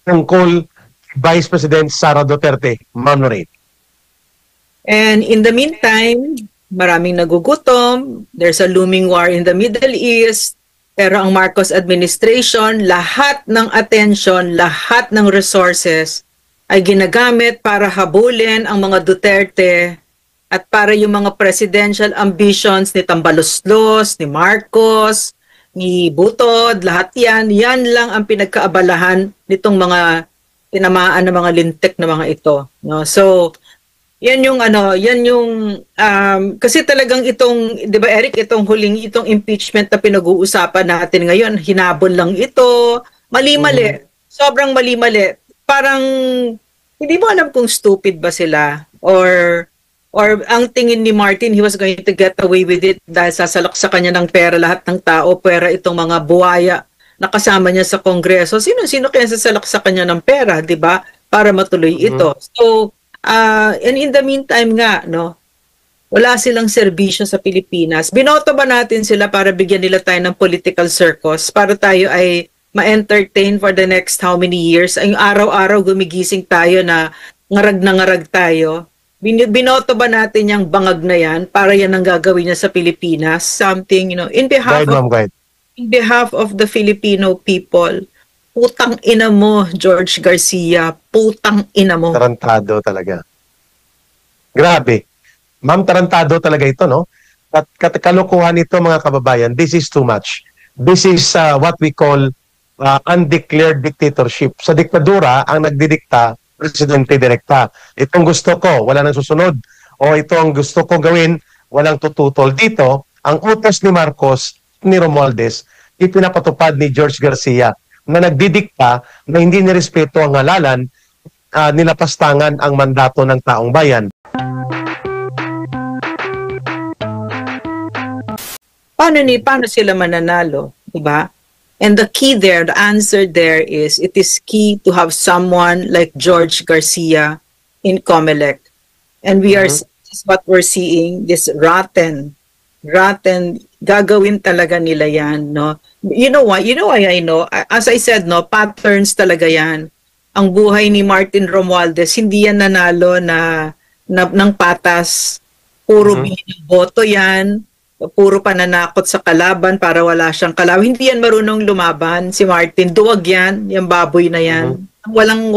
tungkol Vice President Sara Duterte. Ma'am Lorraine. And in the meantime, maraming nagugutom, there's a looming war in the Middle East, pero ang Marcos administration, lahat ng attention, lahat ng resources ay ginagamit para habulin ang mga Duterte at para yung mga presidential ambitions ni Tambaloslos, ni Marcos, ni Butod, lahat yan lang ang pinagkaabalahan nitong mga tinamaan ng mga lintik na mga ito, no? So yan yung kasi talagang itong, 'di ba Eric, itong impeachment na pinag-uusapan natin ngayon, hinabol lang ito, mali-mali. Sobrang mali-mali. Parang hindi mo alam kung stupid ba sila or ang tingin ni Martin, he was going to get away with it dahil sasalak sa kanya ng pera lahat ng tao, pera itong mga buhaya na kasama niya sa Kongreso. Sino kaya sasalak sa kanya ng pera, 'di ba? Para matuloy ito. So and in the meantime nga, no, wala silang serbisyo sa Pilipinas. Binoto ba natin sila para bigyan nila tayo ng political circus, para tayo ay ma-entertain for the next how many years? Ay araw-araw gumigising tayo na ngarag tayo. Binoto ba natin yung bangag na yan para yan ang gagawin niya sa Pilipinas? Something, you know, in behalf of the Filipino people. Putang ina mo, George Garcia. Putang ina mo. Tarantado talaga. Grabe. Ma'am, tarantado talaga ito, no? At kalokohan ito, mga kababayan, this is too much. This is what we call undeclared dictatorship. Sa diktadura, ang nagdidikta, presidente direkta. Itong gusto ko, wala nang susunod. O ito ang gusto ko gawin, walang tututol. Dito, ang utos ni Marcos, ni Romualdez, ipinapatupad ni George Garcia na nagdidikta na hindi nirespeto ang halalan, nilapastangan ang mandato ng taong bayan. Paano sila mananalo, diba? And the key there, the answer there is, it is key to have someone like George Garcia in COMELEC. And we are, this is what we're seeing, this rotten, gagawin talaga nila yan, no? You know why I know? As I said, no, patterns talaga yan. Ang buhay ni Martin Romualdez, hindi yan nanalo ng patas. Puro boto yan. Puro pananakot sa kalaban para wala siyang kalaban. Hindi yan marunong lumaban. Si Martin, duwag yan. Yung baboy na yan. Walang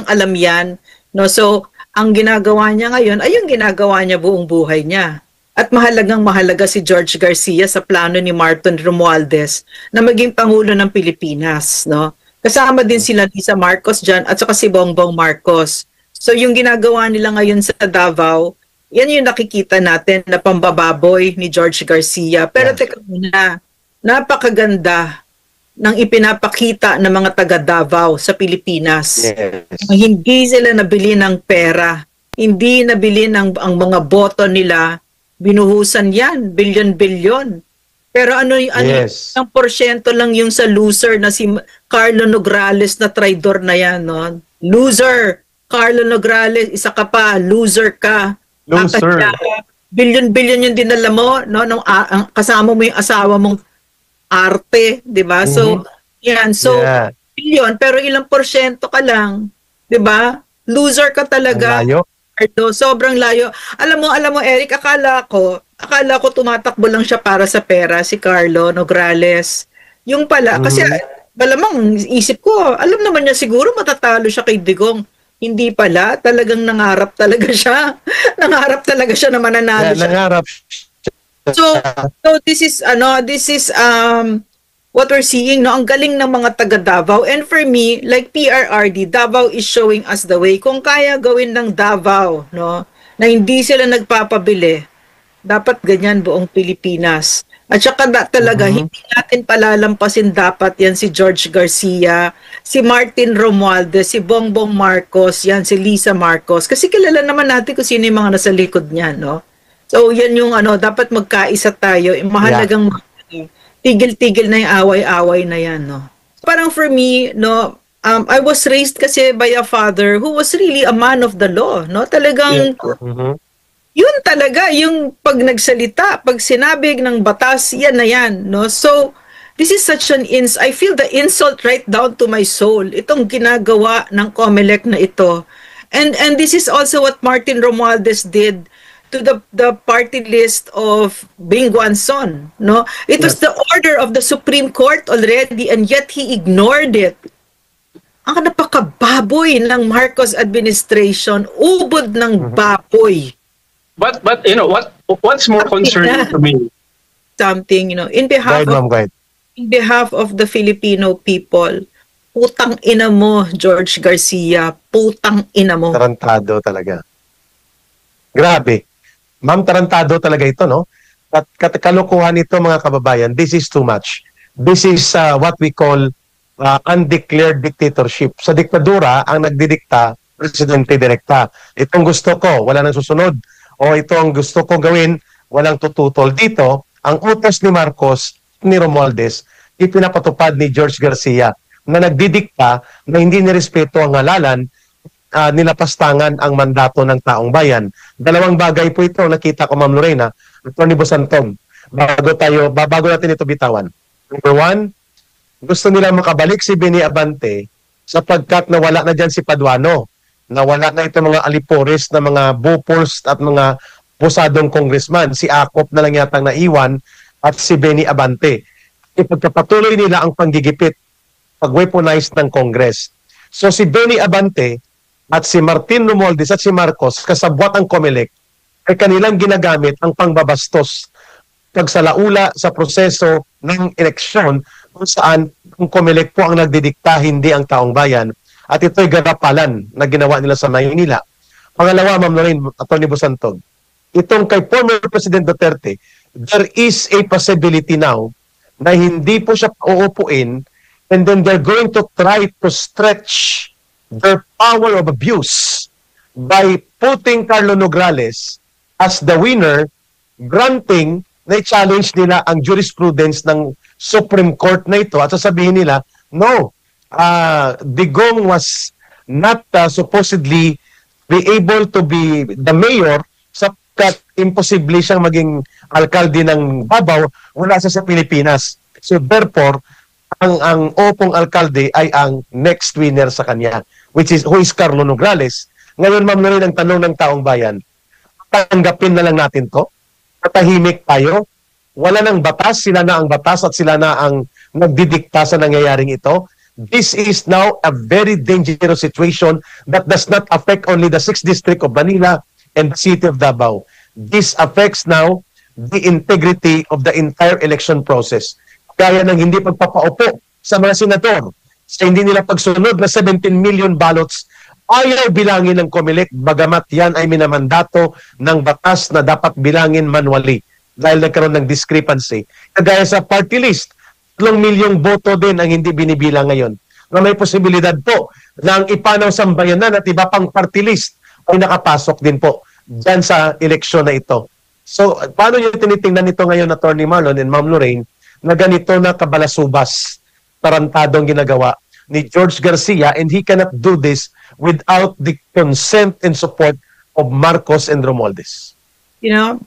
alam yan. No? So, ang ginagawa niya ngayon ay yung ginagawa niya buong buhay niya. At mahalaga si George Garcia sa plano ni Martin Romualdez na maging Pangulo ng Pilipinas, no? Kasama din sila Lisa Marcos dyan at saka si Bongbong Marcos. So yung ginagawa nila ngayon sa Davao, yan yung nakikita natin na pambababoy ni George Garcia. Pero teka muna, napakaganda ng ipinapakita ng mga taga Davao sa Pilipinas. Yes. Hindi sila nabili ng pera, hindi nabili ang mga boto nila. Binuhusan yan, bilyon-bilyon. Pero ang porsyento lang yung sa loser na si Carlo Nograles na traidor na yan, no? Loser! Carlo Nograles, isa ka pa, loser ka. Loser. Bilyon-bilyon yung dinala mo, no? Kasama mo yung asawa mong arte, di ba? So, yan. So, bilyon, pero ilang porsyento ka lang, di ba? Loser ka talaga. Layo. Sobrang layo. Alam mo Eric, akala ko tumatakbo lang siya para sa pera, si Carlo Nograles. Yung pala, kasi malamang isip ko, alam naman niya siguro matatalo siya kay Digong. Hindi pala, talagang nangarap talaga siya. Nangarap talaga siya na mananalo siya. Nangarap. So this is what we're seeing, no? Ang galing ng mga taga Davao. And for me, like PRRD, Davao is showing us the way. Kung kaya gawin ng Davao, no, na hindi sila nagpapabili, dapat ganyan buong Pilipinas. At saka talaga, hindi natin palalampasin dapat yan si George Garcia, si Martin Romualdez, si Bongbong Marcos, yan si Lisa Marcos. Kasi kilala naman natin kung sino yung mga nasa likod niyan, no? So yan yung dapat magkaisa tayo. Mahalagang tigil-tigil na yung away-away na yan, no? Parang for me, no, I was raised kasi by a father who was really a man of the law, no? Talagang, yun talaga, yung pag nagsalita, pag sinabing ng batas, yan na yan, no? So, this is such an I feel the insult right down to my soul. Itong ginagawa ng COMELEC na ito. And this is also what Martin Romualdez did to the party list of Binguanson, no? It was the order of the Supreme Court already, and yet he ignored it. Ang napakababoy ng Marcos administration, ubod ng baboy. But you know what's more concerning to me? Something, you know, in behalf of the Filipino people, putang ina mo, George Garcia, putang ina mo. Tarantado talaga. Grabe. Ma'am, tarantado talaga ito, no? At kalokohan ito, mga kababayan, this is too much. This is what we call undeclared dictatorship. Sa diktadura, ang nagdidikta, presidente direkta. Itong gusto ko, wala nang susunod. O ito ang gusto ko gawin, walang tututol. Dito, ang utos ni Marcos, ni Romualdez, ipinapatupad ni George Garcia na nagdidikta na hindi nirespeto ang halalan, nilapastangan ang mandato ng taong bayan. Dalawang bagay po ito, nakita ko, Ma'am Lorena, Atty. Busantog, bago natin ito bitawan. Number one, gusto nila makabalik si Benny Abante sapagkat nawala na dyan si Paduano. Nawala na ito mga alipores na mga bupors at mga pusadong congressman. Si Acop na lang yatang naiwan at si Benny Abante. Ipagkapatuloy nila ang panggigipit, pag-weaponize ng Congress. So si Benny Abante at si Martin Romualdez at si Marcos, kasabwat ang COMELEC, ay kanilang ginagamit ang pangbabastos pagsalaula sa proseso ng eleksyon kung saan ang COMELEC po ang nagdidikta, hindi ang taong bayan. At ito'y garapalan na ginawa nila sa Maynila. Pangalawa, Ma'am Lorraine, Atty. Busantog, itong kay former President Duterte, there is a possibility now na hindi po siya uupuin, and then they're going to try to stretch their power of abuse by putting Carlo Nograles as the winner, granting na i-challenge nila ang jurisprudence ng Supreme Court na ito at sasabihin nila, no, Digong was not supposedly be able to be the mayor sapagkat imposible siyang maging alkalde ng Davao, wala siya sa Pilipinas. So therefore, ang opong alkalde ay ang next winner sa kanya, who is Carlo Nograles. Ngayon, Ma'am Lorraine, ang tanong ng taong bayan, tanggapin na lang natin to? Patahimik tayo? Wala nang batas, sila na ang batas at sila na ang nagdidikta sa nangyayaring ito. This is now a very dangerous situation that does not affect only the 6th District of Manila and the City of Davao. This affects now the integrity of the entire election process. Kaya ng hindi pagpapaupo sa mga senador, sa hindi nila pagsunod na 17 million ballots, ayaw bilangin ng COMELEC, bagamat yan ay minamandato ng batas na dapat bilangin manually dahil nagkaroon ng discrepancy. Kagaya sa party list, 3 milyong boto din ang hindi binibilang ngayon. Na may posibilidad po na ang ipanaw sambayanan at iba pang party list ay nakapasok din po dyan sa eleksyon na ito. So, paano nyo tinitingnan ito ngayon, Atty. Marlon and Ma'am Lorraine, na ganito na kabalasubas, tarantadong ginagawa ni George Garcia, and he cannot do this without the consent and support of Marcos and Romualdez? I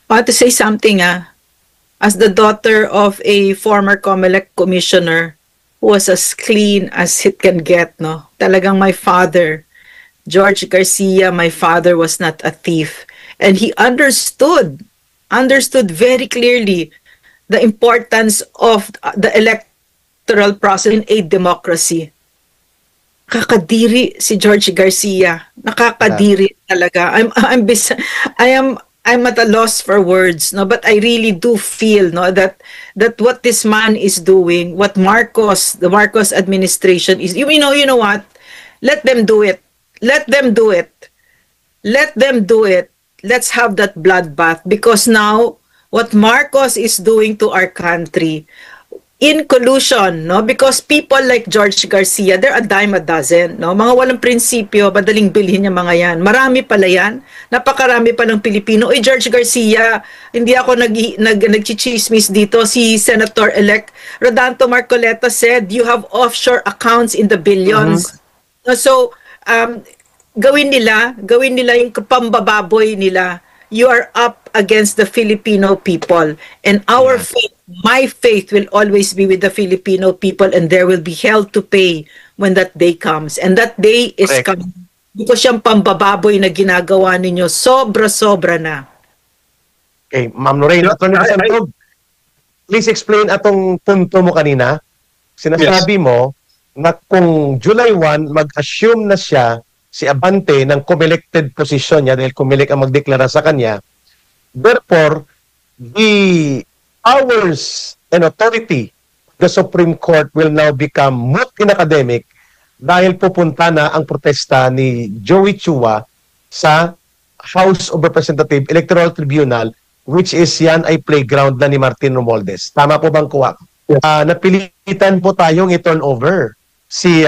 want to say something, as the daughter of a former COMELEC commissioner who was as clean as it can get, no? Talagang my father, George Garcia, my father was not a thief. And he understood very clearly the importance of the electoral process in a democracy. Nakakadiri si George Garcia. Nakakadiri talaga. I'm at a loss for words, no, but I really do feel, no, that what this man is doing, what the Marcos administration is, you know what? Let them do it. Let them do it. Let them do it. Let's have that bloodbath, because now what Marcos is doing to our country, in collusion, no? Because people like George Garcia, they're a dime a dozen, no? Mga walang prinsipyo, madaling bilhin yung mga yan. Marami pala yan. Napakarami pa ng Pilipino. George Garcia, hindi ako nagchichismis dito. Si Senator-elect Rodanto Marcoleta said, you have offshore accounts in the billions. So, gawin nila yung pambababoy nila. You are up against the Filipino people. And our faith my faith will always be with the Filipino people, and there will be hell to pay when that day comes. And that day is Correct. coming. Because yung pambababoy na ginagawa ninyo, sobra-sobra na. Okay, Ma'am Lorraine, Yeah, Attorney Santog, please explain atong punto mo kanina. Sinasabi mo na kung July 1, mag-assume na siya, si Abante, ng cum-elected position niya dahil cum-elect ang magdeklara sa kanya. Therefore, the powers and authority of the Supreme Court will now become moot in academic dahil pupunta na ang protesta ni Joey Chua sa House of Representative Electoral Tribunal, which is yan ay playground na ni Martin Romualdez. Tama po bang kuha? Napilitan po tayong i-turn over si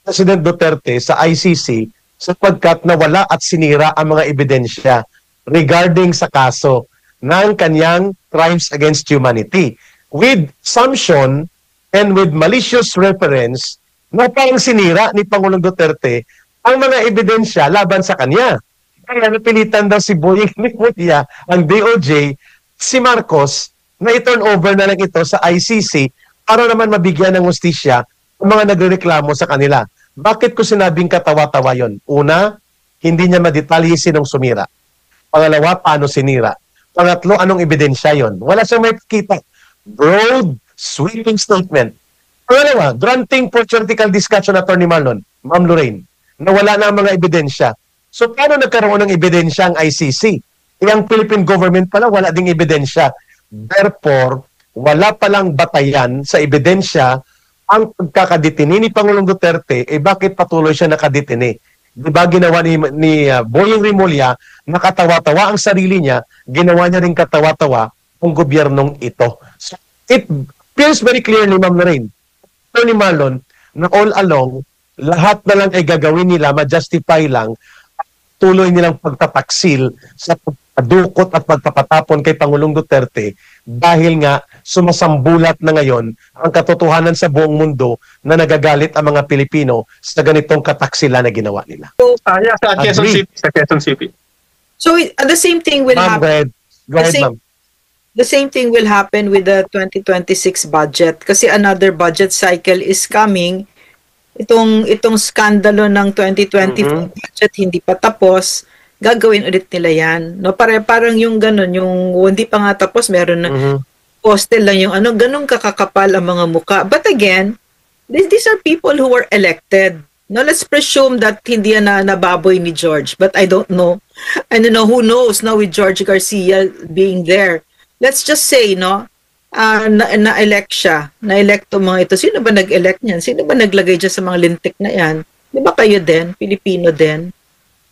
President Duterte sa ICC sapagkat nawala at sinira ang mga ebidensya regarding sa kaso ng kanyang crimes against humanity with assumption and with malicious reference na parang sinira ni Pangulong Duterte ang mga ebidensya laban sa kanya. Kaya napilitan daw si Boying Rimulya, ang DOJ, si Marcos, na i-turn over na lang ito sa ICC para naman mabigyan ng hustisya ang mga nagrereklamo sa kanila. Bakit ko sinabing katawa-tawa yon? Una, hindi niya madetalye sinong sumira. Pangalawa, paano sinira? Pangatlo, anong ebidensya yon? Wala siyang may kita. Broad, sweeping statement. Pangalawa, granting for theoretical discussion, Attorney Marlon, Ma'am Lorraine, na wala na ang mga ebidensya. So, paano nagkaroon ng ebidensya ang ICC? Ang Philippine government pala, wala ding ebidensya. Therefore, wala palang batayan sa ebidensya ang pagkakadetini ni Pangulong Duterte, bakit patuloy siya nakadetini? Diba ginawa ni Boying Rimulya, nakatawa-tawa ang sarili niya, ginawa niya rin katawa-tawa ang gobyernong ito. So, it appears very clearly, Ma'am Lorraine, ni Marlon, na all along, lahat na lang ay gagawin nila, ma-justify lang, tuloy nilang pagtataksil sa pagdukot at pagpapatapon kay Pangulong Duterte dahil nga sumasambulat na ngayon ang katotohanan sa buong mundo na nagagalit ang mga Pilipino sa ganitong kataksila na ginawa nila. Yeah, sa Quezon Agree. City. Sa Quezon City. So the same thing will Ma'am, happen. go ahead, ma'am. The same thing will happen with the 2026 budget kasi another budget cycle is coming. Itong skandalo ng 2024 budget hindi pa tapos, gagawin ulit nila yan. No, parang yung ganun, yung hindi pa nga tapos, meron na postel lang yung ganun kakakapal ang mga muka. But again, these are people who were elected. No, let's presume that hindi yan na nababoy ni George, but I don't know. I don't know, who knows now with George Garcia being there. Let's just say, no, na-elect siya. Na-elect to mga ito. Sino ba nag-elect niyan? Sino ba naglagay dyan sa mga lintik na yan? Di ba kayo din? Pilipino din?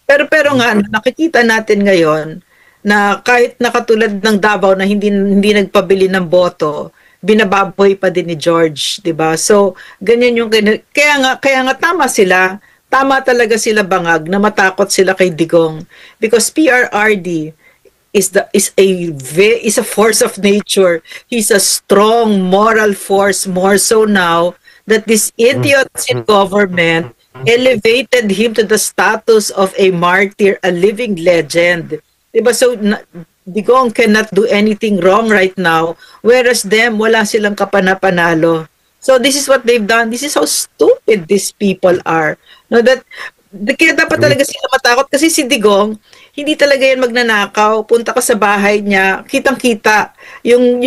Pero nga, nakikita natin ngayon na kahit nakatulad ng Davao na hindi nagpabili ng boto, binababoy pa din ni George, 'di ba? So, ganyan yung kaya nga tama sila. Tama talaga sila bangag na matakot sila kay Digong because PRRD is a force of nature. He's a strong moral force, more so now that these idiots in government elevated him to the status of a martyr, a living legend. Diba? So, Digong cannot do anything wrong right now, whereas them, wala silang kapanapanalo. So, this is what they've done. This is how stupid these people are. No, kaya dapat talaga sila matakot kasi si Digong, hindi talaga yan magnanakaw. Punta ka sa bahay niya, kitang-kita yung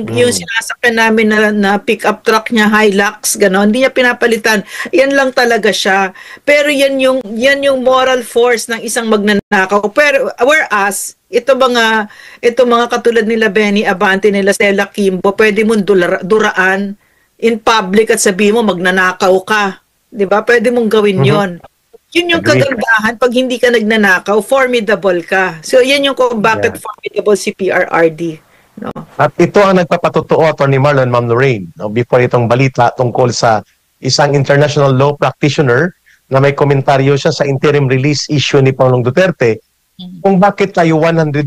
sinasakyan namin na pick-up truck niya, Hilux, gano'n. Hindi niya pinapalitan. Yan lang talaga siya. Pero yan yung moral force ng isang magnanakaw. Pero whereas ito mga katulad nila Benny Abante, nila Stella Kimbo, pwede mong duraan in public at sabihin mo magnanakaw ka. 'Di ba? Pwede mong gawin 'yon. Yun yung kagandahan pag hindi ka nagnanakaw, formidable ka. So yan yung kung bakit formidable si PRRD, no? At ito ang nagpapatotoo, Attorney Marlon, Ma'am Lorraine, no, before itong balita tungkol sa isang international law practitioner na may komentaryo siya sa interim release issue ni Pangulong Duterte kung bakit tayo 114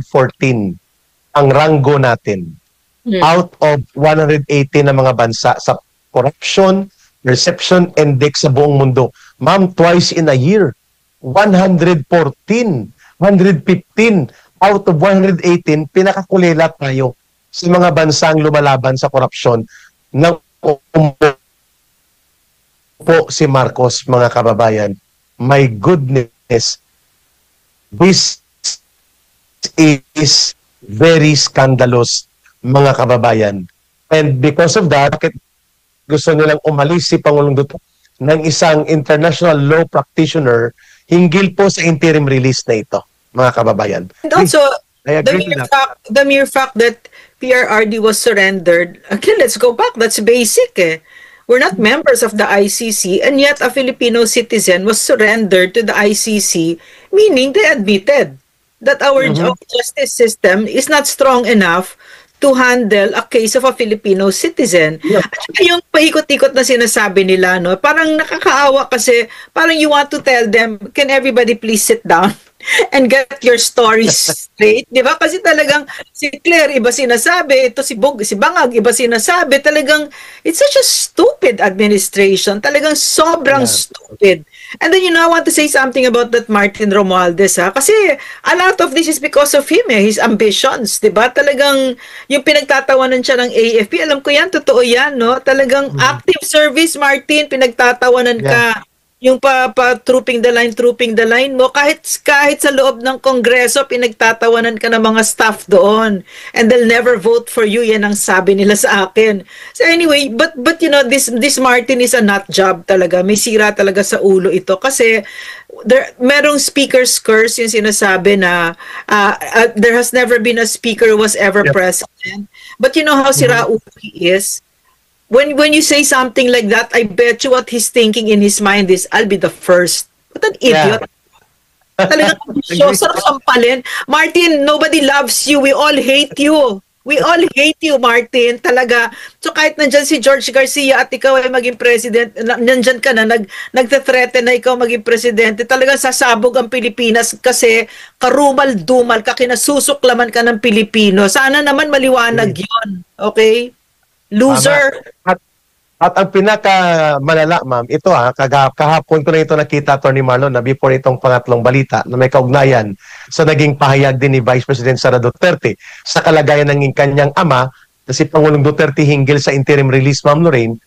ang ranggo natin out of 180 na mga bansa sa corruption, perception index sa buong mundo. Ma'am, twice in a year, 114, 115 out of 118, pinakakulela tayo. sa mga bansang lumalaban sa korupsyon nang po si Marcos, mga kababayan. My goodness, this is very scandalous, mga kababayan. And because of that, gusto nilang umalis si Pangulong Duterte ng isang international law practitioner hinggil po sa interim release na ito, mga kababayan. And also, I agree with that. the mere fact that PRRD was surrendered, again, let's go back, that's basic eh. We're not members of the ICC, and yet a Filipino citizen was surrendered to the ICC, meaning they admitted that our justice system is not strong enough to handle a case of a Filipino citizen. Yeah. At saka yung paikot-ikot na sinasabi nila, no, parang nakakaawa kasi parang you want to tell them, can everybody please sit down and get your stories straight, di ba? Kasi talagang si Claire iba sinasabi, ito si Bangag iba sinasabi, talagang it's such a stupid administration, talagang sobrang stupid. And then, I want to say something about that Martin Romualdez, ha? Kasi a lot of this is because of him, his ambitions, di ba? Talagang yung pinagtatawanan siya ng AFP, alam ko yan, totoo yan, no? Talagang active service, Martin, pinagtatawanan ka. Yung trooping the line mo, kahit sa loob ng Kongreso, pinagtatawanan ka ng mga staff doon. And they'll never vote for you, yan ang sabi nila sa akin. So anyway, but this Martin is a nut job talaga. May sira talaga sa ulo ito. Kasi merong speaker's curse yung sinasabi na there has never been a speaker who was ever president. But you know how sira ulo he is? When you say something like that, I bet you what he's thinking in his mind is, I'll be the first. What an idiot. Talagang ambisyoso, sampalin. Martin, nobody loves you. We all hate you. We all hate you, Martin. Talaga. So kahit nandyan si George Garcia at ikaw ay maging president, nandyan ka na, nagte-threaten na ikaw maging presidente, talagang sasabog ang Pilipinas kasi karumal-dumal ka, kinasusuklaman ka ng Pilipino. Sana naman maliwanag yun. Okay? Loser. At ang pinaka-malala, ma'am, ito kahapon ko na ito nakita, Atty. Marlon, na before itong pangatlong balita na may kaugnayan sa naging pahayag din ni Vice President Sara Duterte sa kalagayan ng kanyang ama na si Pangulong Duterte hinggil sa interim release, ma'am Lorraine.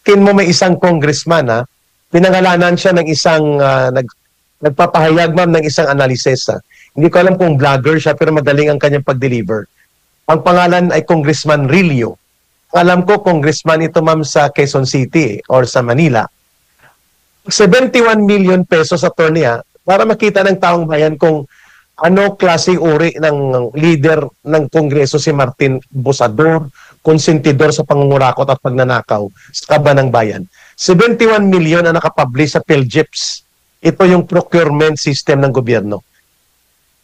Kin mo may isang congressman, pinangalanan siya ng isang nagpapahayag, ma'am, ng isang analysis. Hindi ko alam kung vlogger siya pero madaling ang kanyang pag-deliver. Ang pangalan ay Congressman Rilio. Alam ko, congressman ito, ma'am, sa Quezon City or sa Manila. 71 million pesos sa attorney, para makita ng taong bayan kung ano klase uri ng leader ng Kongreso si Martin, busador, konsentidor sa pangungurakot at pagnanakaw sa kaban ng bayan. 71 million ang nakapublish sa PhilGips. Ito yung procurement system ng gobyerno.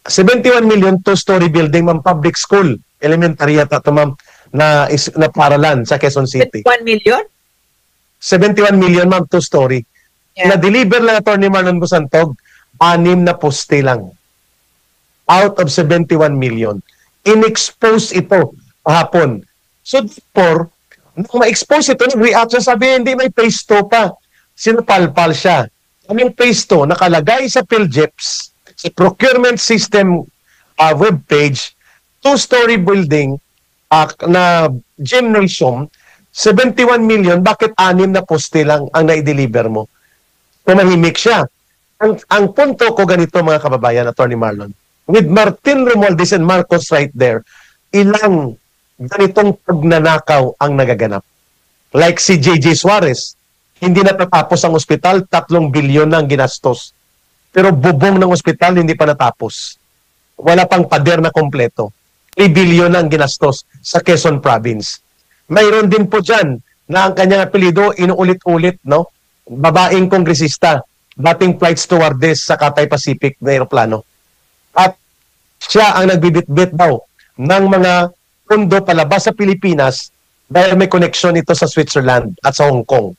71 million, two-story building, ma'am, public school, elementary at ito, ma'am, na paralan sa Quezon City. 1 million? 71 million, ma'am, two-story. Yeah. Na-deliver lang Atty. Marlon Busantog, 6 na poste lang. Out of 71 million. In-expose ito kahapon. So, therefore, nung ma-expose ito, nag-react siya, sabi, hindi may phase 2 pa. Sinupalpal siya. Ang phase 2, nakalagay sa PhilGips, sa procurement system webpage, two-story building, na gymnasium, 71 million, bakit 6 na poste lang ang na-deliver mo? Tumahimik siya. Ang punto ko ganito, mga kababayan, Atty. Marlon, with Martin Romualdez and Marcos right there, ilang ganitong pagnanakaw ang nagaganap. Like si JJ Suarez, hindi natatapos ang ospital, 3 bilyon na ang ginastos. Pero bubong ng ospital, hindi pa natapos. Wala pang pader na kompleto. 3 billion ang ginastos sa Quezon Province. Mayroon din po dyan na ang kanyang apelido inuulit-ulit, no? Babaeng kongresista, dating flight stewardess sa Cathay Pacific na aeroplano. At siya ang nagbibitbit daw ng mga pondo palabas sa Pilipinas dahil may connection ito sa Switzerland at sa Hong Kong.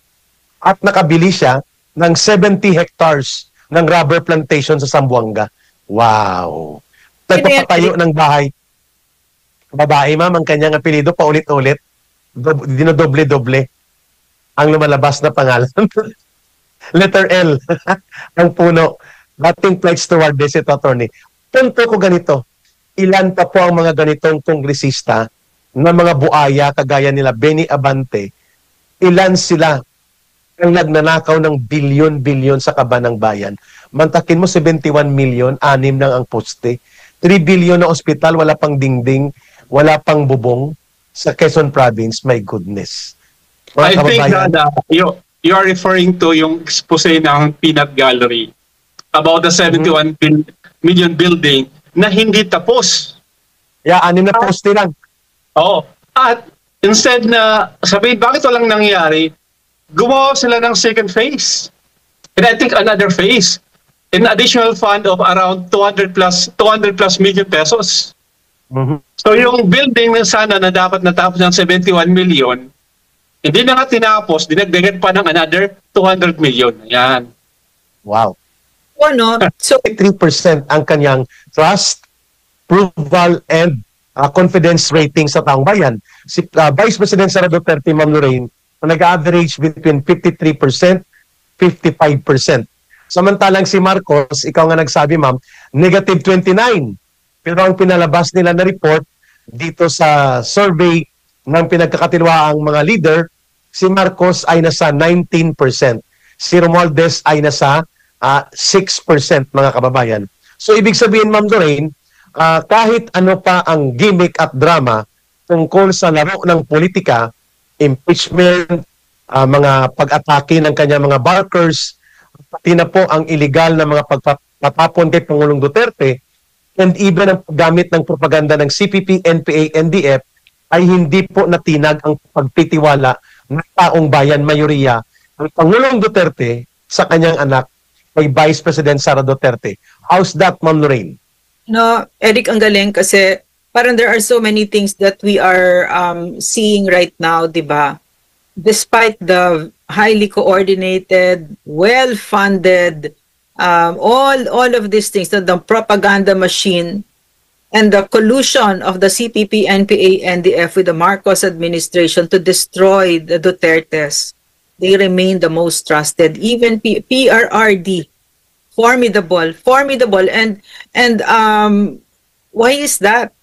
At nakabili siya ng 70 hectares ng rubber plantation sa Zamboanga. Wow! Nagpapatayo ng bahay. Babae, ma'am, ang kanyang apelido paulit-ulit. Dinodoble-doble ang lumalabas na pangalan. Letter L. Ang puno. Dating flight stewardess ito, attorney. Punto ko ganito. Ilan pa po ang mga ganitong kongresista na mga buaya kagaya nila Benny Abante, ilan sila ang nagnanakaw ng bilyon-bilyon sa kaba ng bayan. Mantakin mo 71 million, 6 lang ang poste. 3 billion na ospital, wala pang dingding, wala pang bubong sa Quezon Province. My goodness. Mga I think kababayan, that you are referring to yung expose ng Peanut Gallery about the 71 million building na hindi tapos. yeah, 6 na poste lang. Oo. At instead na sabihin bakit walang nangyari, gumawa sila ng second phase. And I think another phase, an additional fund of around 200 plus million pesos. Mhm. So yung building na sana na dapat natapos ng 71 million, hindi na nga tinapos, dinagdagan pa ng another 200 million. Yan. Wow. Ano? So, 3% ang kanyang trust, approval, and confidence rating sa taong bayan. Si Vice President Sara Duterte, Ma'am Lorraine, nag-average between 53%, 55%. Samantalang si Marcos, ikaw nga nagsabi, ma'am, negative 29. Pero ang pinalabas nila na report dito sa survey ng pinagkakatiwaang mga leader, si Marcos ay nasa 19%. Si Romualdez ay nasa 6%, mga kababayan. So ibig sabihin, Ma'am Lorraine, kahit ano pa ang gimmick at drama tungkol sa laro ng politika, impeachment, mga pag-atake ng kanya mga barkers, pati na po ang illegal na mga pagpatapon kay Pangulong Duterte, and even ang paggamit ng propaganda ng CPP, NPA, NDF, ay hindi po natinag ang pagtitiwala ng taong bayan, mayoriya, ang Pangulong Duterte sa kanyang anak, kay Vice President Sara Duterte. How's that, Ma'am Lorraine? no, Eric, ang galing kasi parang there are so many things that we are seeing right now, di ba? Despite the highly coordinated, well-funded, all of these things, the propaganda machine and the collusion of the CPP, NPA, NDF with the Marcos administration to destroy the Dutertes, they remain the most trusted. Even PRRD, formidable, and why is that?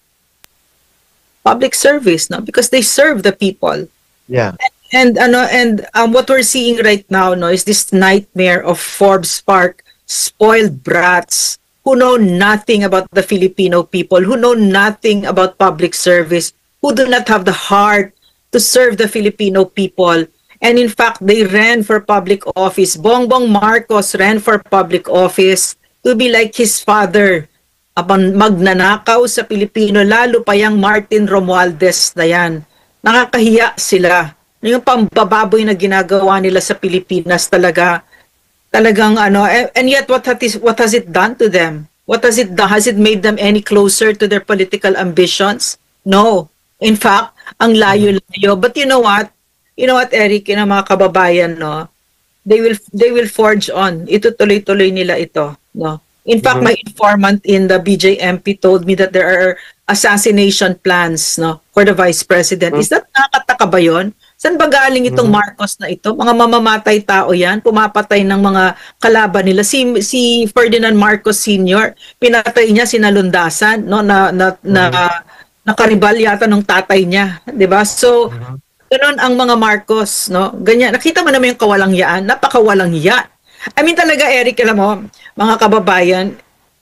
Public service, no? Because they serve the people. Yeah. And what we're seeing right now, no, is this nightmare of Forbes Park spoiled brats who know nothing about the Filipino people, who know nothing about public service, who do not have the heart to serve the Filipino people. And in fact, they ran for public office. Bongbong Marcos ran for public office to be like his father, upang magnanakaw sa Pilipino, lalo pa yung Martin Romualdez na yan. Nakakahiya sila. Yung pambababoy na ginagawa nila sa Pilipinas talagang and yet what has it done to them? What has it done? Has it made them any closer to their political ambitions? No. In fact, ang layo-layo. But you know what? You know what, Eric, mga kababayan, no? They will forge on. Ito tuloy-tuloy nila ito, no? In fact, my informant in the BJMP told me that there are assassination plans, no, for the vice president. Is that nakakataka ba yun? Saan ba galing itong Marcos na ito? Mga mamamatay tao yan, pumapatay ng mga kalaban nila. Si Ferdinand Marcos Sr., pinatay niya, sinalundasan, no, nakaribal yata ng tatay niya, 'di ba? So, ganoon ang mga Marcos, no? Ganyan. Nakita mo naman yung kawalangyaan, napakawalang hiya. I mean talaga, Eric, alam mo, mga kababayan,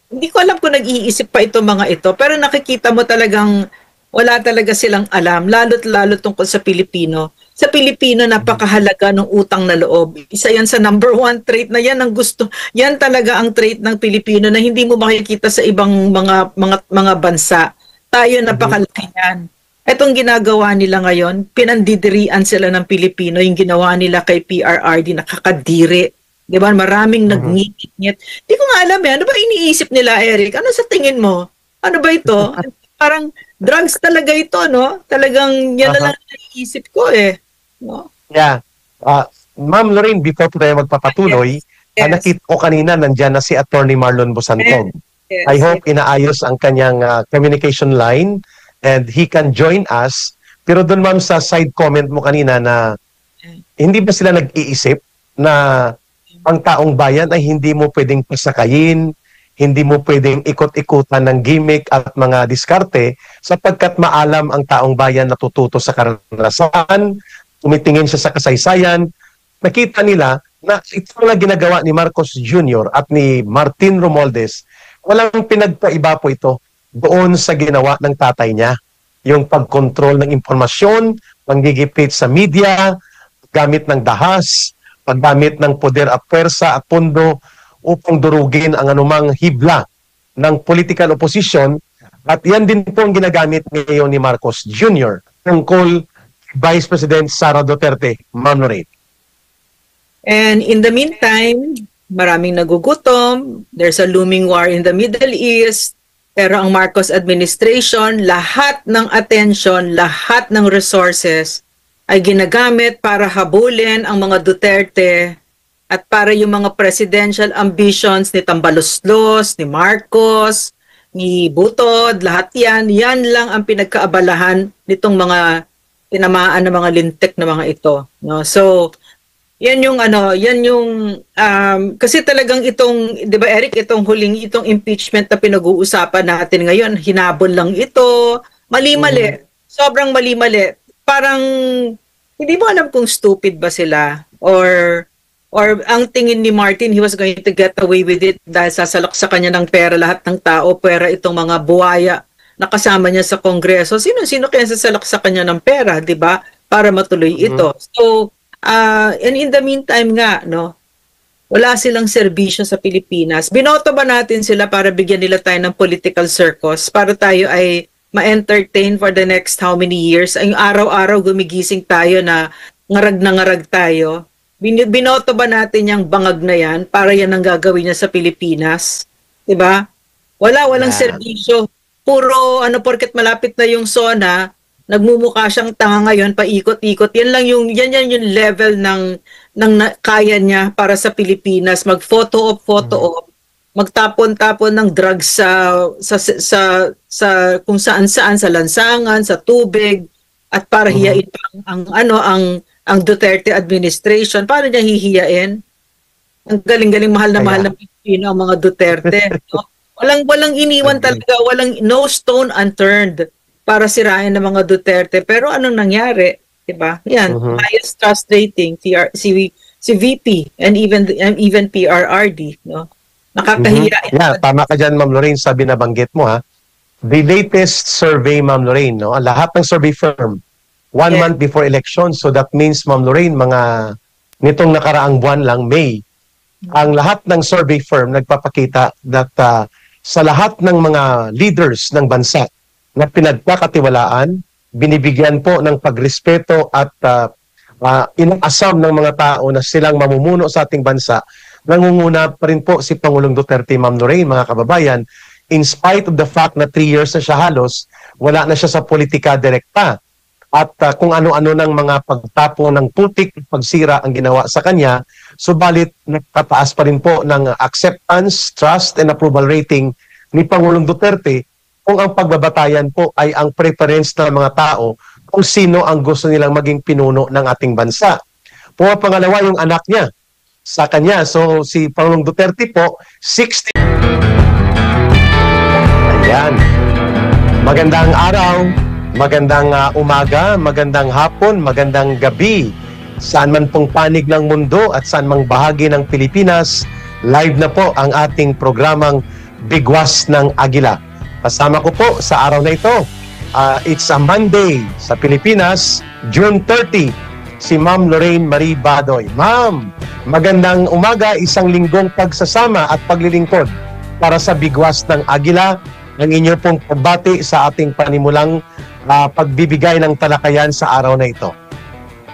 hindi ko alam kung nag-iisip pa ito mga ito, pero nakikita mo talagang wala talaga silang alam, lalo tungkol sa Pilipino. Sa Pilipino, napakahalaga ng utang na loob. Isa yan sa number 1 trait na yan ang gusto. Yan talaga ang trait ng Pilipino na hindi mo makikita sa ibang mga bansa. Tayo napakalaki yan. Itong ginagawa nila ngayon, pinandidirian sila ng Pilipino, yung ginawa nila kay PRRD, nakakadiri. Di ba? Maraming nagngit-ngit. Di ko nga alam ano ba iniisip nila, Eric? Ano sa tingin mo? Ano ba ito? Parang drugs talaga ito, no? Talagang yan na lang iniisip ko No? Yeah. Ma'am Lorraine, before tayo magpapatuloy, nakita ko kanina nandyan na si Attorney Marlon Bosantog. Yes. I hope inaayos ang kanyang communication line and he can join us. Pero doon, ma'am, sa side comment mo kanina na hindi ba sila nag-iisip na ang taong bayan ay hindi mo pwedeng pasakayin, hindi mo pwedeng ikot-ikutan ng gimmick at mga diskarte sapagkat maalam ang taong bayan natututo sa karanasan, tumitingin siya sa kasaysayan, nakita nila na ito na ginagawa ni Marcos Jr. at ni Martin Romualdez, walang pinagpaiba po ito doon sa ginawa ng tatay niya. Yung pagkontrol ng impormasyon, panggigipit sa media, gamit ng dahas, paggamit ng poder at pwersa at pondo upang durugin ang anumang hibla ng political opposition. At yan din po ang ginagamit ngayon ni Marcos Jr. tungkol Vice President Sara Duterte. Ma'am Lorraine. And in the meantime, maraming nagugutom. There's a looming war in the Middle East. Pero ang Marcos administration, lahat ng attention, lahat ng resources ay ginagamit para habulin ang mga Duterte at para yung mga presidential ambitions ni Tambaloslos, ni Marcos, ni Butod, lahat yan lang ang pinagkaabalahan nitong mga tinamaan ng mga lintik na mga ito. No? So, yan yung kasi talagang itong, 'di ba Eric, itong impeachment na pinag-uusapan natin ngayon, hinabol lang ito, mali-mali. Sobrang mali-mali. Parang hindi mo alam kung stupid ba sila or ang tingin ni Martin, he was going to get away with it dahil sasalak sa kanya ng pera lahat ng tao, pera itong mga buwaya na kasama niya sa Kongreso. Sino kaya sasalak sa kanya ng pera, 'di ba? Para matuloy ito. So and in the meantime nga, no, wala silang serbisyo sa Pilipinas. Binoto ba natin sila para bigyan nila tayo ng political circus? Para tayo ay ma-entertain for the next how many years? Ay araw-araw gumigising tayo na ngarag tayo. Binoto ba natin yung bangag na yan para yan ang gagawin niya sa Pilipinas? Diba? Walang serbisyo. Puro, porket malapit na yung SONA, nagmumukha siyang tanga ngayon, paikot-ikot. Yan yung level ng kaya niya para sa Pilipinas. Mag-photo op, magtapon-tapon ng drugs sa kung saan-saan, sa lansangan, sa tubig, at para hiyain ang Duterte administration. Paano niya hihiyain? Ang galing-galing, mahal na Pilipino ang mga Duterte. No? Walang iniwan talaga, no stone unturned para sirain ng mga Duterte. Pero anong nangyari? Diba? Yan, highest trust rating, si VP, and even PRRD. No? Nakakahiya. Yeah, tama ka dyan, Ma'am Lorraine, sabi na banggit mo, ha? The latest survey, Ma'am Lorraine, no? Lahat ng survey firm, 1 month before election. So that means, Ma'am Lorraine, mga nitong nakaraang buwan lang, May, ang lahat ng survey firm nagpapakita that sa lahat ng mga leaders ng bansa na pinagkakatiwalaan, binibigyan po ng pagrespeto at inaasam ng mga tao na silang mamumuno sa ating bansa, nangunguna pa rin po si Pangulong Duterte, Ma'am Lorraine, mga kababayan, in spite of the fact na 3 years na siya halos, wala na siya sa politika direkta. At kung ano-ano ng mga pagtapo ng putik, pagsira ang ginawa sa kanya, subalit nakataas pa rin po ng acceptance, trust, and approval rating ni Pangulong Duterte kung ang pagbabatayan po ay ang preference ng mga tao kung sino ang gusto nilang maging pinuno ng ating bansa. Pangalawa yung anak niya sa kanya. So si Pangulong Duterte po, 60. Ayan. Magandang araw, magandang umaga, magandang hapon, magandang gabi. Saan man pong panig ng mundo at saan mang bahagi ng Pilipinas, live na po ang ating programang Bigwas ng Agila. Kasama ko po sa araw na ito, it's a Monday sa Pilipinas, June 30, si Ma'am Lorraine Marie Badoy. Ma'am, magandang umaga, isang linggong pagsasama at paglilingkod para sa Bigwas ng Agila, ang inyo pong pagbati sa ating panimulang pagbibigay ng talakayan sa araw na ito.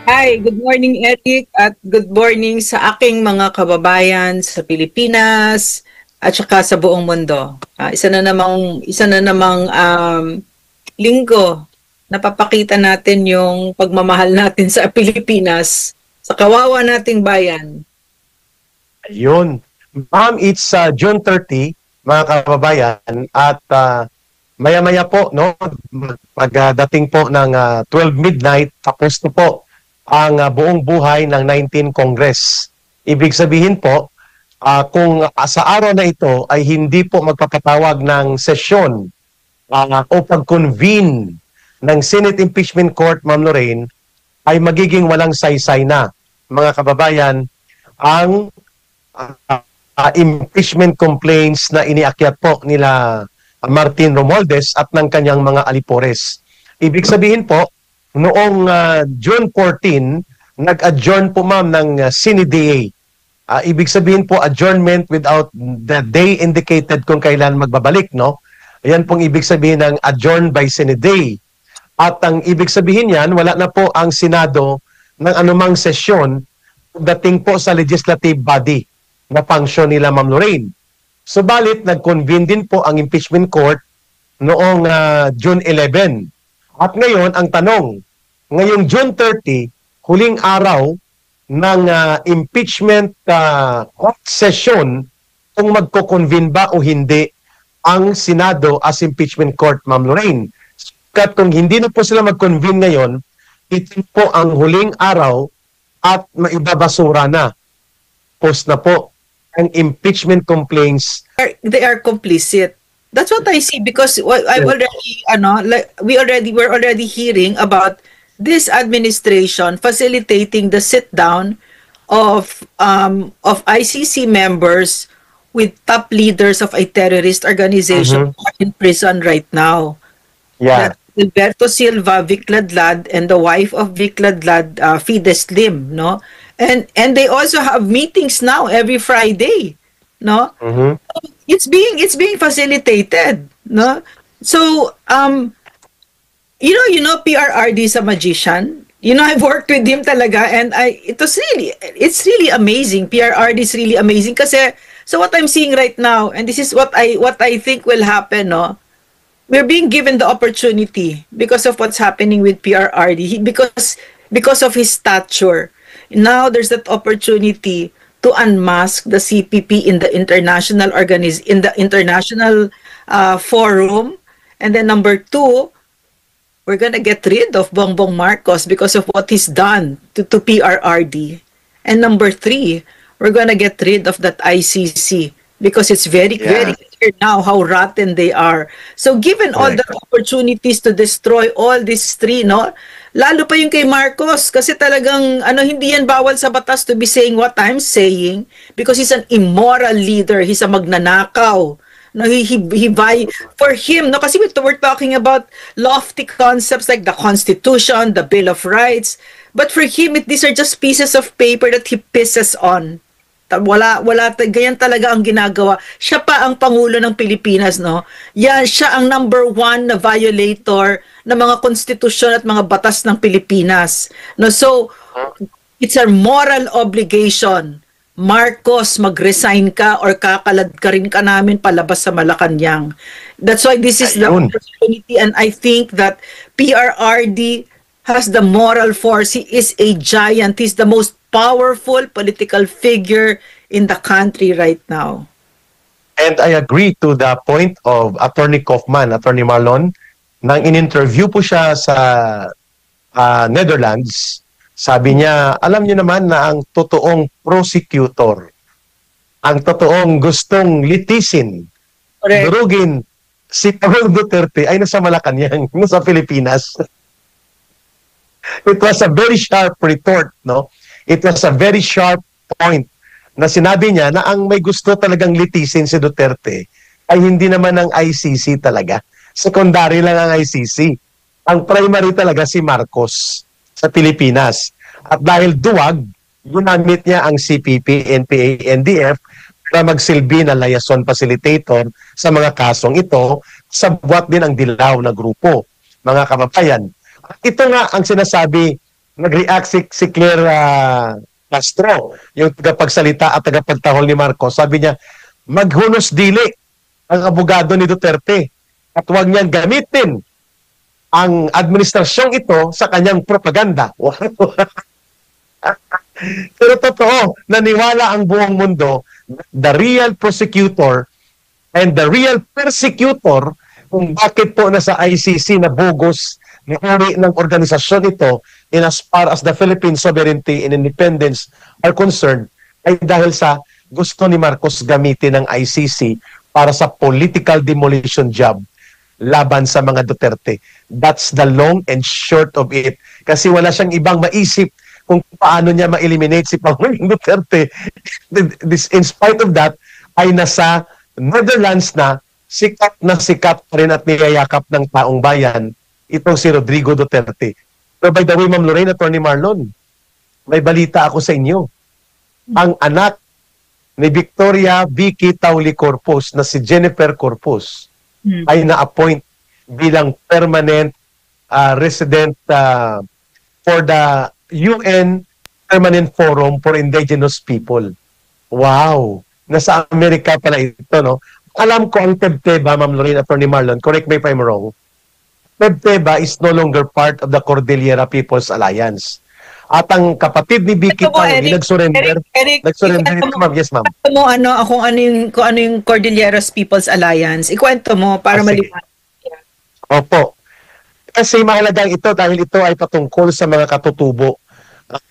Hi, good morning Eric at good morning sa aking mga kababayan sa Pilipinas at saka sa buong mundo. Isa na namang linggo napapakita natin yung pagmamahal natin sa Pilipinas, sa kawawa nating bayan. Ayun. Ma'am, it's June 30, mga kababayan, at maya-maya po, no, pagdating po ng 12 midnight, tapos na po ang buong buhay ng 19 Congress. Ibig sabihin po, kung sa araw na ito ay hindi po magpapatawag ng sesyon o pag-convene ng Senate Impeachment Court, Ma'am Lorraine, ay magiging walang saysay na, mga kababayan, ang impeachment complaints na iniakyat po nila Martin Romualdez at ng kanyang mga alipores. Ibig sabihin po, noong June 14, nag-adjourn po ma'am ng CNDA. Ibig sabihin po adjournment without the day indicated kung kailan magbabalik, no? Ayan pong ibig sabihin ng adjourn by CNDA. At ang ibig sabihin yan, wala na po ang Senado ng anumang sesyon dating po sa legislative body na function nila, Ma'am Lorraine. Subalit, nag-convene din po ang impeachment court noong June 11. At ngayon, ang tanong, ngayong June 30, huling araw ng impeachment court session, kung magko-convene ba o hindi ang Senado as impeachment court, Ma'am Lorraine. Kat kung hindi na po sila mag-convene ngayon, ito po ang huling araw at maibabasura na. Post na po ang impeachment complaints. They are complicit. That's what I see because I've already we're already hearing about this administration facilitating the sit down of ICC members with top leaders of a terrorist organization who are in prison right now. Yeah. Alberto Silva, Vic Ladlad, and the wife of Vic Ladlad, Fides Lim, no? And they also have meetings now every Friday, no? It's being facilitated, no? So you know PRRD is a magician. You know, I've worked with him talaga, and it's really amazing. PRRD is really amazing kasi so what I'm seeing right now, and this is what I think will happen, no? We're being given the opportunity because of what's happening with PRRD, because of his stature. Now there's that opportunity to unmask the CPP in the international forum, and then number 2, we're gonna get rid of Bongbong Marcos because of what he's done to PRRD, and number 3, we're gonna get rid of that ICC because it's very clear now how rotten they are. So given all the opportunities to destroy all these 3, no? Lalo pa yung kay Marcos kasi talagang hindi yan bawal sa batas to be saying what I'm saying because he's an immoral leader, he's a magnanakaw. No, for him, no, kasi we're talking about lofty concepts like the Constitution, the Bill of Rights, but for him these are just pieces of paper that he pisses on. Wala ganyan talaga ang ginagawa. Siya pa ang Pangulo ng Pilipinas, no? Yan, siya ang number 1 na violator ng mga konstitusyon at mga batas ng Pilipinas. No, so it's a moral obligation. Marcos, mag-resign ka or kakalad ka rin ka namin palabas sa Malacanang. That's why this is the opportunity, and I think that PRRD has the moral force. He is a giant. He's the most powerful political figure in the country right now. And I agree to the point of Attorney Kaufman, Attorney Marlon, nang in-interview po siya sa Netherlands. Sabi niya, alam niyo naman na ang totoong prosecutor, ang totoong gustong litisin, durugin si Pangulong Duterte ay nasa Malacanang, nasa Pilipinas. It was a very sharp retort, no? It was a very sharp point na sinabi niya na ang may gusto talagang litisin si Duterte ay hindi naman ang ICC talaga. Secondary lang ang ICC. Ang primary talaga si Marcos sa Pilipinas. At dahil duwag, ginamit niya ang CPP, NPA, NDF para magsilbi na liaison facilitator sa mga kasong ito, sabwat din ang dilaw na grupo, mga kababayan. Ito nga ang sinasabi, nag-react si Claire Castro, yung tagapagsalita at tagapagtahol ni Marcos. Sabi niya, maghunos dili ang abogado ni Duterte at huwag niyang gamitin ang administrasyong ito sa kanyang propaganda. Pero totoo, naniwala ang buong mundo, the real prosecutor and the real persecutor kung bakit po nasa ICC na bogus may-ari ng organisasyon ito in as far as the Philippine sovereignty and independence are concerned ay dahil sa gusto ni Marcos gamitin ng ICC para sa political demolition job laban sa mga Duterte. That's the long and short of it. Kasi wala siyang ibang maisip kung paano niya ma-eliminate si Pangulong Duterte. In spite of that, ay nasa Netherlands na sikat pa rin at niyayakap ng taong bayan itong si Rodrigo Duterte. Pero by the way, Ma'am Lorraine, Attorney Marlon, may balita ako sa inyo. Ang anak ni Victoria Vicky Tauli Corpus na si Jennifer Corpus ay na-appoint bilang permanent resident for the UN Permanent Forum for Indigenous People. Wow! Nasa Amerika pala ito, no? Alam ko ang TEBTEBA, Ma'am Lorraine, Attorney Marlon, correct me if I'm wrong, TEBTEBA is no longer part of the Cordillera People's Alliance. At ang kapatid ni Vicky Tauli nag-surrender. Nag-surrender ito, ma'am. Yes, ma'am. Ikwento mo kung ano yung Cordilleras People's Alliance. Ikwento mo para maliwanag. Opo. Kasi mahalagang ito dahil ito ay patungkol sa mga katutubo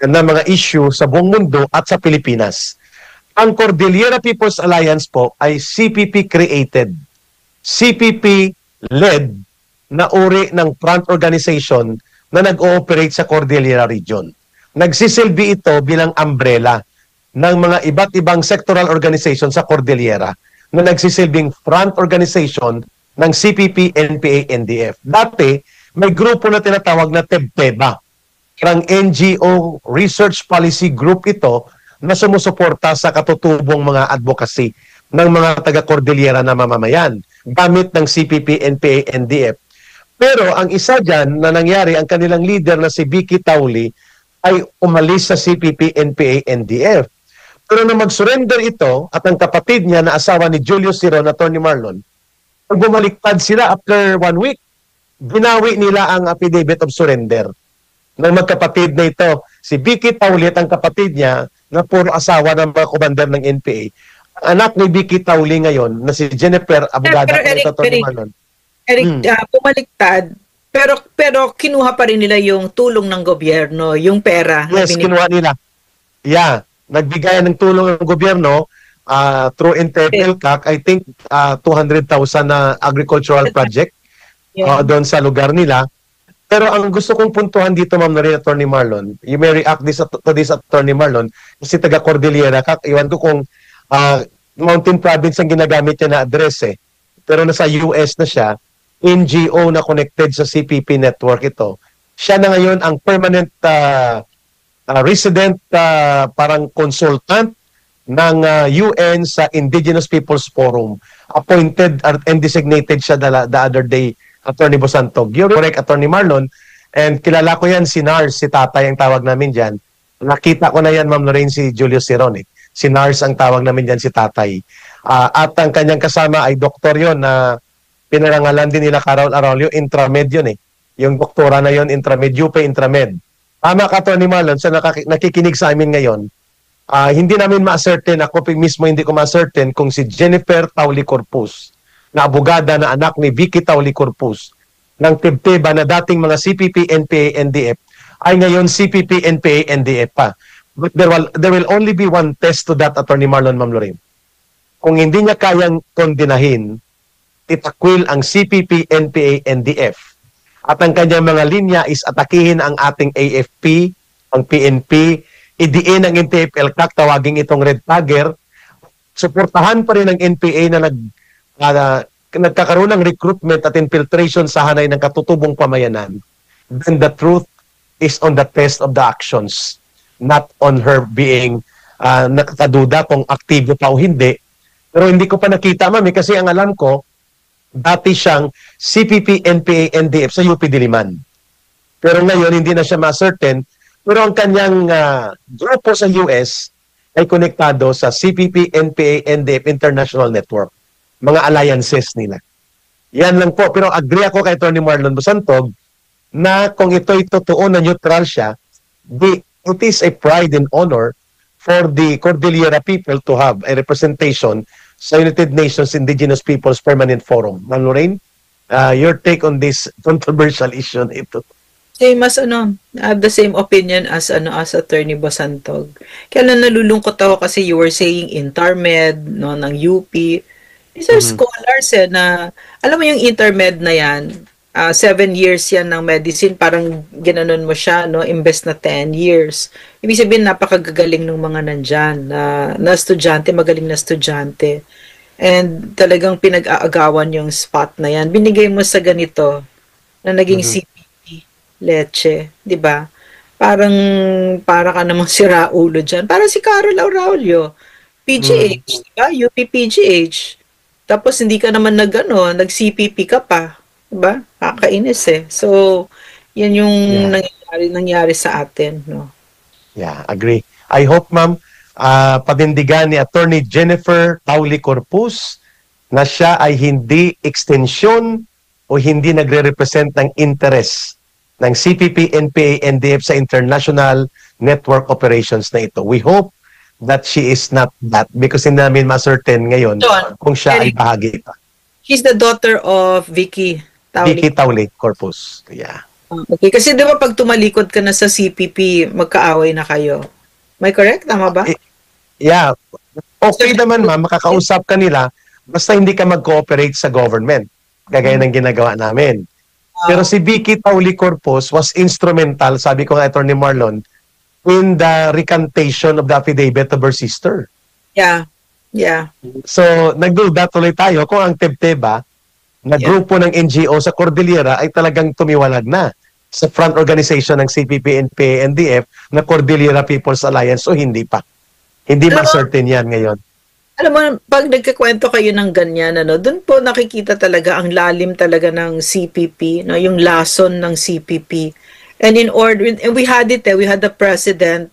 na mga issue sa buong mundo at sa Pilipinas. Ang Cordillera People's Alliance po ay CPP created. CPP led na uri ng front organization na nag-ooperate sa Cordillera region. Nagsisilbi ito bilang umbrella ng mga iba't ibang sectoral organization sa Cordillera na nagsisilbing front organization ng CPP, NPA, NDF. Dati, may grupo na tinatawag na TEBTEBA. Parang NGO Research Policy Group ito na sumusuporta sa katutubong mga advocacy ng mga taga-Cordillera na mamamayan gamit ng CPP, NPA, NDF. Pero ang isa dyan na nangyari, ang kanilang leader na si Vicky Tauli ay umalis sa CPP, NPA, NDF. Pero nang mag-surrender ito at ang kapatid niya na asawa ni Julius Siron, Attorney Marlon, pag bumaliktad sila after 1 week, binawi nila ang affidavit of surrender ng magkapatid na ito. Si Vicky Tauli at ang kapatid niya na puro asawa ng mga kumander ng NPA. Ang anak ni Vicky Tauli ngayon na si Jennifer, abogada Eric, ito, Attorney Marlon. Eric, bumaliktad, pero kinuha pa rin nila yung tulong ng gobyerno, yung pera. Yes, kinuha nila. Yeah, nagbigay ng tulong ng gobyerno through Interpelcac, I think 200,000 na agricultural project doon sa lugar nila. Pero ang gusto kong puntuhan dito, Ma'am Lorraine, Attorney Marlon, you may react to this, Attorney Marlon, kasi taga Cordillera, iwan ko kung Mountain Province ang ginagamit niya na address eh. Pero nasa US na siya, NGO na connected sa CPP network ito. Siya na ngayon ang permanent resident parang consultant ng UN sa Indigenous Peoples Forum. Appointed and designated siya the other day, Attorney Bosantog. You're correct, Attorney Marlon. And kilala ko yan, si Nars, si Tatay ang tawag namin dyan. Nakita ko na yan, Ma'am Lorraine, si Julius Siron. Si Nars ang tawag namin dyan, si Tatay. At ang kanyang kasama ay doktor yon na pinarangalan din nila Carol Arroyo, intramed yun eh. Yung doktora na yon, intramed, UP intramed. Tama ka, Attorney Marlon, sa nakikinig sa amin ngayon, hindi namin ma-ascertain, ako mismo hindi ko ma-ascertain kung si Jennifer Tauli Corpus, na abogada na anak ni Vicky Tauli Corpus, ng TEBTEBA na dating mga CPP, NPA, NDF, ay ngayon CPP, NPA, NDF pa. But there will only be one test to that, Attorney Marlon, Ma'am Lorraine. Kung hindi niya kayang kondinahin, itakwil ang CPP, NPA, NDF. At ang kanyang mga linya is atakihin ang ating AFP, ang PNP, idiin ang NTF-ELCAC, tawagin itong Red Tagger, suportahan pa rin ang NPA na nagkakaroon ng recruitment at infiltration sa hanay ng katutubong pamayanan. Then the truth is on the test of the actions, not on her being nakakaduda kung aktibo pa o hindi. Pero hindi ko pa nakita, ma'am, kasi ang alam ko, dati siyang CPP, NPA, NDF sa UP Diliman. Pero ngayon, hindi na siya ma-certain. Pero ang kanyang grupo sa US ay konektado sa CPP, NPA, NDF International Network. Mga alliances nila. Yan lang po. Pero agree ako kay Attorney Marlon Bosantog na kung ito'y totoo na neutral siya, it is a pride and honor for the Cordillera people to have a representation sa United Nations Indigenous Peoples Permanent Forum. Ma'am Lorraine, your take on this controversial issue ito. Same as I have the same opinion as as Attorney Bosantog. Kaya lang nalulungkot ako kasi you were saying Intermed, no, ng UP. These are scholars na, alam mo yung Intermed na yan, 7 years yan ng medicine, parang ginanon mo siya, no, imbes na 10 years. Ibig sabihin, napakagagaling ng mga nandyan, na estudyante, magaling na estudyante. And talagang pinag-aagawan yung spot na yan. Binigay mo sa ganito, na naging leche, 'di ba? Parang para ka namang siraulo diyan. Para si Carol Aurelio, PGH, 'di ba? UP PGH. Tapos hindi ka naman nag-CPP ka pa, 'di ba? Kakainis eh. So, 'yan yung nangyari sa atin, no. Yeah, agree. I hope, ma'am, panindigan ni Attorney Jennifer Pauli Corpus na siya ay hindi extension o hindi nagre-represent ng interest ng CPP, NPA, NDF sa international network operations na ito. We hope that she is not that because hindi namin ma-certain ngayon kung siya ay bahagi pa. She's the daughter of Vicky Tauli. Vicky Tauli Corpus. Yeah. Okay, kasi di ba pag tumalikod ka na sa CPP, magkaaway na kayo. May correct? Tama ba? Yeah. Okay naman, ma'am, makakausap ka nila basta hindi ka mag-cooperate sa government. Kagaya ng ginagawa namin. Pero si Vicky Tauli Corpus was instrumental, sabi ko nga Attorney Marlon, in the recantation of the affidavit of her sister. Yeah. Yeah. So, nagduda tuloy tayo kung ang Tebteba na grupo ng NGO sa Cordillera ay talagang tumiwalag na sa front organization ng CPP, NPA, NDF na Cordillera People's Alliance o hindi pa. Hindi ma-certain yan ngayon. Alam mo, pag nagkakwento kayo ng ganyan, doon po nakikita talaga ang lalim talaga ng CPP, no, yung lason ng CPP. And and we had we had the president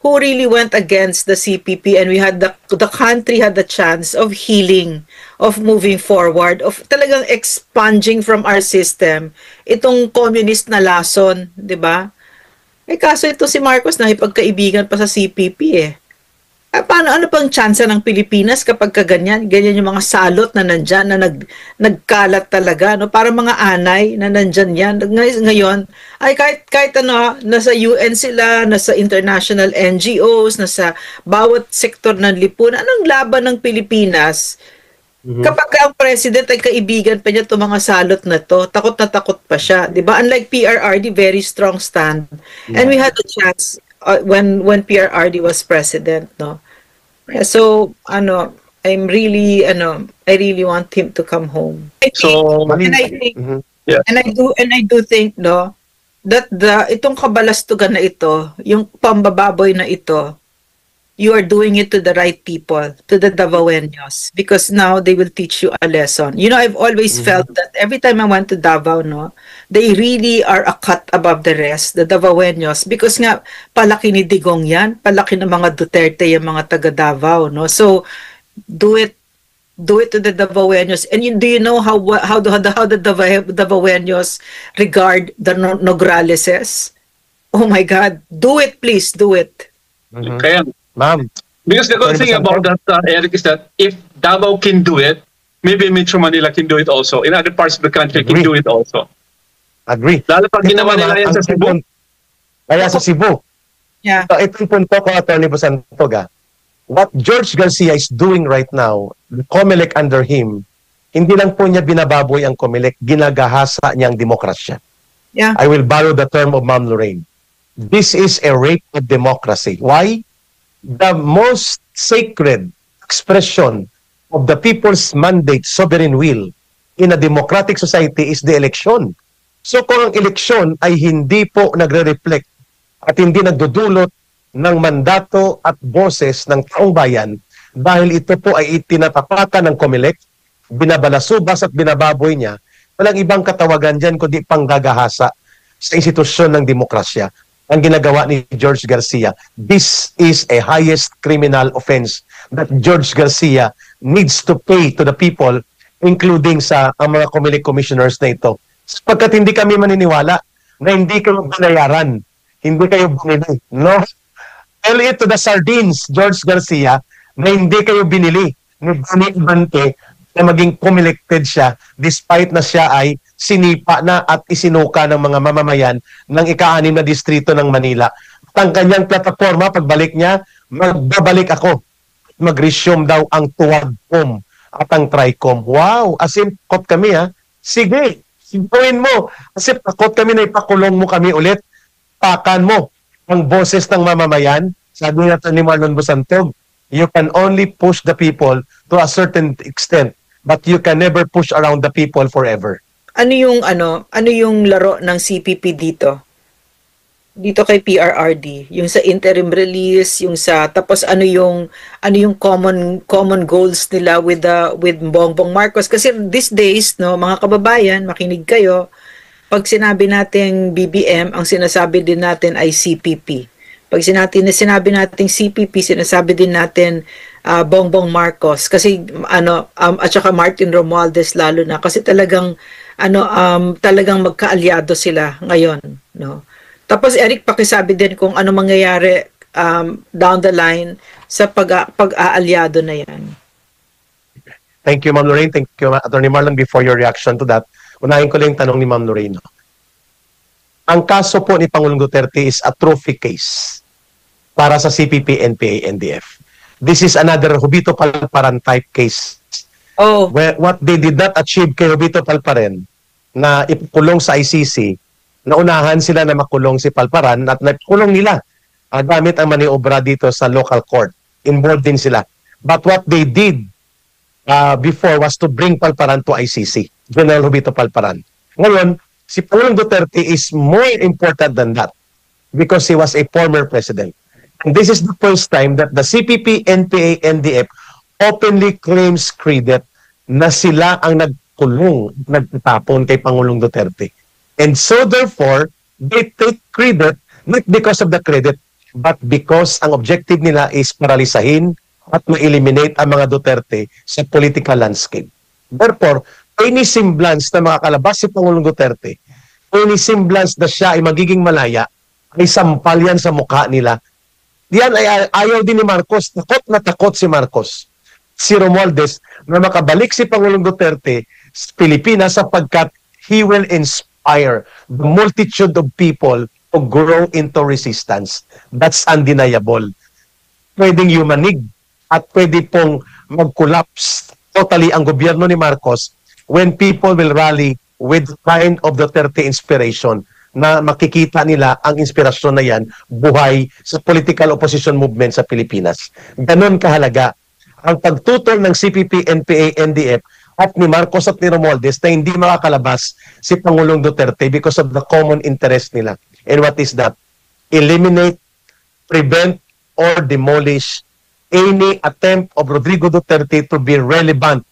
who really went against the CPP, and we had the country had the chance of healing, of moving forward, of talagang expunging from our system itong communist na lason, 'di ba? Eh kaso ito si Marcos nakipagkaibigan pa sa CPP eh. Ano pang tsansa ng Pilipinas kapag ganyan yung mga salot na nandyan, na nagkalat talaga, no? Para mga anay na nandyan yan. Ngayon, ay kahit nasa UN sila, nasa international NGOs, nasa bawat sektor ng lipunan, anong laban ng Pilipinas? Kapag ang president ay kaibigan pa niya itong mga salot na to, takot na takot pa siya. Diba? Unlike PRRD, very strong stand. And we had a chance when PRRD was president, no. So I'm really I really want him to come home. And I think and I do think, no, that itong kabalastugan na ito, yung pambababoy na ito, you are doing it to the right people, to the Davaoenos, because now they will teach you a lesson. You know, I've always felt that every time I went to Davao, no, they really are a cut above the rest, the Davaoenos, because nga palaki ni Digong yan, palaki ng mga Duterte yung mga taga Davao, no. So do it to the Davaoenos. And do you know how the Davaoenos regard the Nograleses? Oh my God, do it, please, do it. Kaya, ma'am, because the good thing about that, Eric, is that if Davao can do it, maybe Metro Manila can do it also. In other parts of the country can do it also. Agree. Lalo pag ginawa nila yan sa Cebu. Kaya sa Cebu. Yeah. So, itong punto ko, Atty. Bosantog, what George Garcia is doing right now, the COMELEC under him, hindi lang po niya binababoy ang COMELEC, ginagahasa niya ang demokrasya. Yeah. I will borrow the term of Ma'am Lorraine. This is a rape of democracy. Why? The most sacred expression of the people's mandate, sovereign will, in a democratic society is the election. So kung ang eleksyon ay hindi po nagre-reflect at hindi nagdudulot ng mandato at boses ng taong bayan, dahil ito po ay itinatapatan ng COMELEC, binabalasubas at binababoy niya, walang ibang katawagan dyan kundi panggagahasa sa institusyon ng demokrasya. Ang ginagawa ni George Garcia, this is a highest criminal offense that George Garcia needs to pay to the people, including sa ang mga COMELEC commissioners na ito. Sapagkat hindi kami maniniwala na hindi kayo binayaran, hindi kayo binili. No? Tell it to the sardines, George Garcia, na hindi kayo binili ni Danny Ibante na maging pumilikted siya despite na siya ay sinipa na at isinuka ng mga mamamayan ng ika-6 na distrito ng Manila. At ang kanyang plataforma, pagbalik niya, magbabalik ako. Mag-resume daw ang TUWADCOM at ang TRICOM. Wow! As in, kot kami ha. Sige, gawin mo. Kasi takot kami na ipakulong mo kami ulit. Pakan mo ang boses ng mamamayan. Sabi natin ni Marlon Busantog, you can only push the people to a certain extent, but you can never push around the people forever. Ano yung laro ng CPP dito? Dito kay PRRD, yung sa interim release, yung sa tapos ano yung common goals nila with Bongbong Marcos, kasi these days no mga kababayan, makinig kayo, pag sinabi nating BBM, ang sinasabi din natin ay CPP. Pag sinabi nating CPP, sinasabi din natin Bongbong Marcos, kasi at saka Martin Romualdez lalo na, kasi talagang talagang magkaalyado sila ngayon, no. Tapos Eric, pakisabi din kung ano mangyayari down the line sa pag-aalyado na yan. Thank you, Ma'am Lorraine. Thank you, Attorney Marlon. Before your reaction to that, unahin ko lang yung tanong ni Ma'am Lorraine. Ang kaso po ni Pangulong Duterte is a trophy case para sa CPP, NPA, NDF. This is another Jovito Palparan type case. Oh. Where what they did not achieve kay Jovito Palparan na ipakulong sa ICC, naunahan sila na makulong si Palparan at nakulong nila gamit ang maniobra dito sa local court. Involved din sila. But what they did before was to bring Palparan to ICC. General Jovito Palparan. Ngayon, si Pangulong Duterte is more important than that because he was a former president. And this is the first time that the CPP, NPA, NDF openly claims credit na sila ang nagkulong, nagtapon kay Pangulong Duterte. And so therefore, they take credit not because of the credit, but because ang objective nila is paralisahin at ma-eliminate ang mga Duterte sa political landscape. Therefore, any semblance na makakalabas si Pangulong Duterte, any semblance na siya ay magiging malaya, ay sampal yan sa mukha nila. Yan ay ayaw din ni Marcos. Takot na takot si Marcos, si Romualdez, na makabalik si Pangulong Duterte sa Pilipinas sapagkat he will inspire the multitude of people to grow into resistance. That's undeniable. Pwedeng yumanig at pwede pong mag-collapse totally ang gobyerno ni Marcos when people will rally with kind of Duterte inspiration na makikita nila ang inspirasyon na yan buhay sa political opposition movement sa Pilipinas. Ganon kahalaga ang pagtutol ng CPP, NPA, NDF at ni Marcos at ni Romualdez na hindi makakalabas si Pangulong Duterte because of the common interest nila. And what is that? Eliminate, prevent, or demolish any attempt of Rodrigo Duterte to be relevant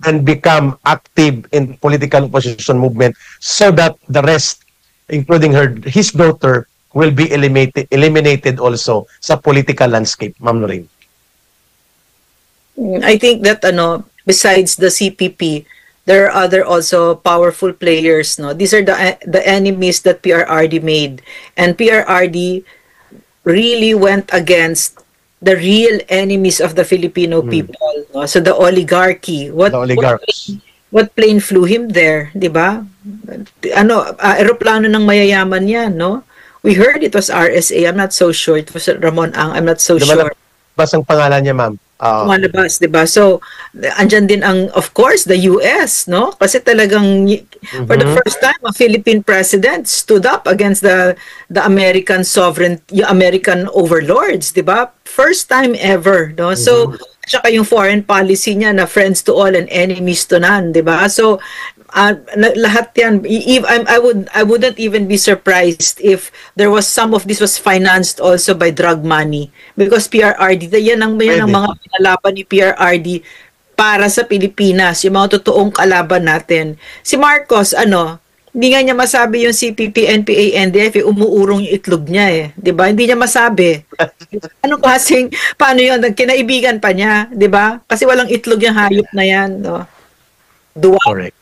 and become active in political opposition movement so that the rest, including his daughter, will be eliminated also sa political landscape. Ma'am Lorraine. I think that besides the CPP, there are other also powerful players. No, these are the enemies that PRRD made, and PRRD really went against the real enemies of the Filipino people. No? So the oligarchy. What plane flew him there, di ba? Aeroplano ng mayayaman yan, no? We heard it was RSA. I'm not so sure. It was Ramon Ang. I'm not so sure. Bas ang pangalan niya, ma'am. Lumalabas, 'di ba? So, andyan din ang, of course, the US, no? Kasi talagang for the first time a Philippine president stood up against the American sovereignty, American overlords, 'di ba? First time ever, no? So, tsaka yung foreign policy niya na friends to all and enemies to none, 'di ba? So, lahat yan, I wouldn't even be surprised if there was some of this was financed also by drug money, because PRRD, yan ang mga pinalaban ni PRRD para sa Pilipinas, yung mga totoong kalaban natin. Si Marcos, hindi nga niya masabi yung CPP, NPA, NDF, umuurong yung itlog niya, 'di ba? Hindi niya masabi. Paano yun? Kinaibigan pa niya, 'di ba? Kasi walang itlog yung hayop na yan, no? Correct.